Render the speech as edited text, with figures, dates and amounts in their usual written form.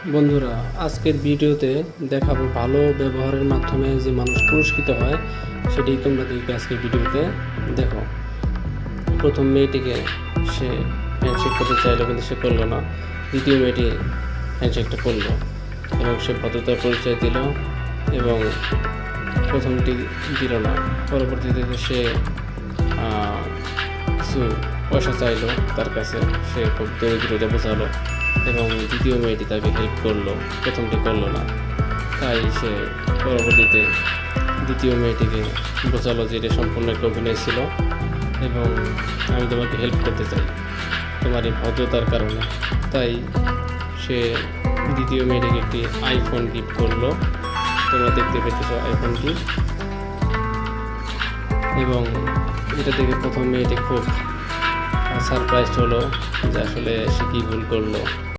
বন্ধুরা, আজকের ভিডিওতে দেখাবো ভালো ব্যবহারের মাধ্যমে যে মানুষ পুরস্কৃত হয় সেটি তোমরা দেখবে আজকের ভিডিওতে। দেখো, প্রথম মেয়েটিকে সে হ্যান্ডশেক করতে চাইলো কিন্তু সে করলো না। দ্বিতীয় মেয়েটি হ্যান্ডশেকটা করলো এবং সে ভদ্রতার পরিচয় দিল এবং প্রথমটি দিল না। পরবর্তীতে সে কিছু পয়সা চাইলো তার কাছে, সে খুব দরিদ্রতা বোঝালো এবং দ্বিতীয় মেয়েটি তাকে হেল্প করলো, প্রথমটি করলো না। তাই সে পরবর্তীতে দ্বিতীয় মেয়েটিকে বোঝালো যে এটা সম্পূর্ণ একটা অভিনয় ছিল এবং আমি তোমাকে হেল্প করতে চাই তোমার এই ভদ্রতার কারণে। তাই সে দ্বিতীয় মেয়েটিকে একটি আইফোন গিফট করলো। তোমরা দেখতে পেতেছো আইফোনটি, এবং এটা দেখে প্রথম মেয়েটি খুব সারপ্রাইজড হলো যে আসলে সে কী ভুল করলো।